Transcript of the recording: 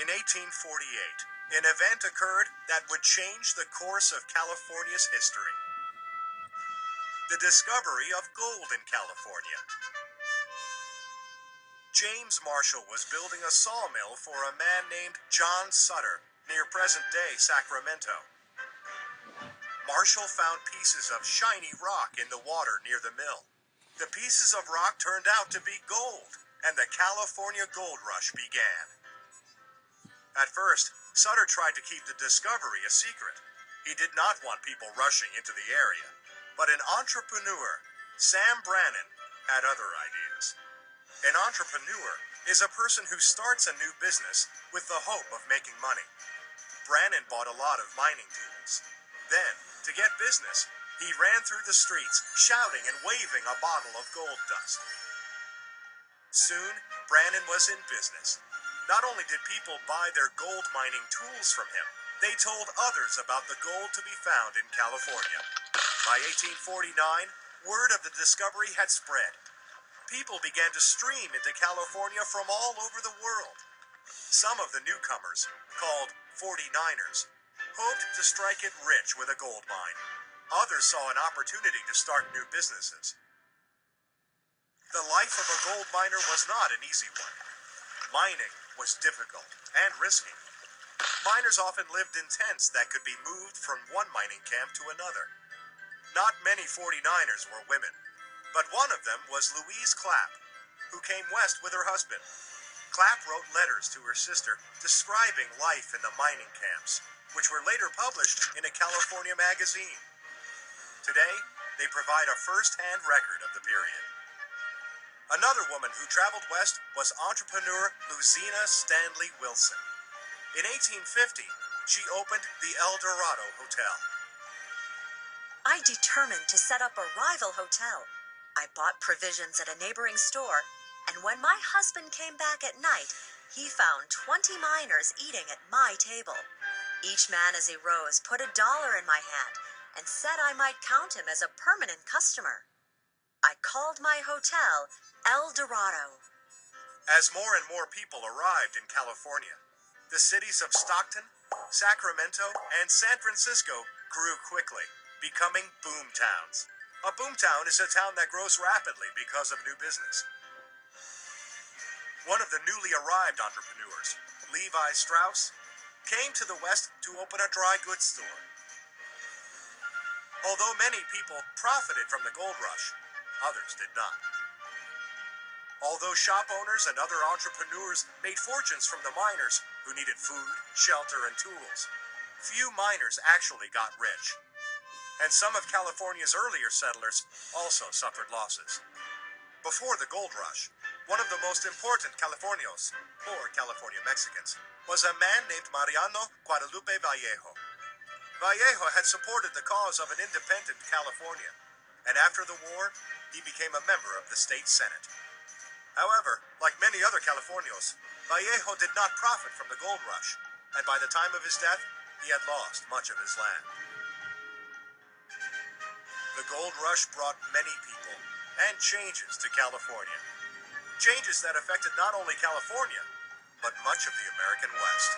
In 1848, an event occurred that would change the course of California's history. The discovery of gold in California. James Marshall was building a sawmill for a man named John Sutter near present-day Sacramento. Marshall found pieces of shiny rock in the water near the mill. The pieces of rock turned out to be gold, and the California Gold Rush began. At first, Sutter tried to keep the discovery a secret. He did not want people rushing into the area. But an entrepreneur, Sam Brannan, had other ideas. An entrepreneur is a person who starts a new business with the hope of making money. Brannan bought a lot of mining tools. Then, to get business, he ran through the streets, shouting and waving a bottle of gold dust. Soon, Brannan was in business. Not only did people buy their gold mining tools from him, they told others about the gold to be found in California. By 1849, word of the discovery had spread. People began to stream into California from all over the world. Some of the newcomers, called 49ers, hoped to strike it rich with a gold mine. Others saw an opportunity to start new businesses. The life of a gold miner was not an easy one. Mining was difficult and risky. Miners often lived in tents that could be moved from one mining camp to another. Not many 49ers were women, but one of them was Louise Clapp, who came west with her husband. Clapp wrote letters to her sister describing life in the mining camps, which were later published in a California magazine. Today, they provide a first-hand record of the period. Another woman who traveled west was entrepreneur Lucina Stanley Wilson. In 1850, she opened the El Dorado Hotel. I determined to set up a rival hotel. I bought provisions at a neighboring store, and when my husband came back at night, he found 20 miners eating at my table. Each man as he rose put $1 in my hand and said I might count him as a permanent customer. I called my hotel El Dorado. As more and more people arrived in California, the cities of Stockton, Sacramento, and San Francisco grew quickly, becoming boom towns. A boomtown is a town that grows rapidly because of new business. One of the newly arrived entrepreneurs, Levi Strauss, came to the West to open a dry goods store. Although many people profited from the gold rush, others did not. Although shop owners and other entrepreneurs made fortunes from the miners who needed food, shelter, and tools, few miners actually got rich. And some of California's earlier settlers also suffered losses. Before the gold rush, one of the most important Californios, or California Mexicans, was a man named Mariano Guadalupe Vallejo. Vallejo had supported the cause of an independent California, and after the war, he became a member of the state Senate. However, like many other Californios, Vallejo did not profit from the gold rush, and by the time of his death, he had lost much of his land. The gold rush brought many people and changes to California. Changes that affected not only California, but much of the American West.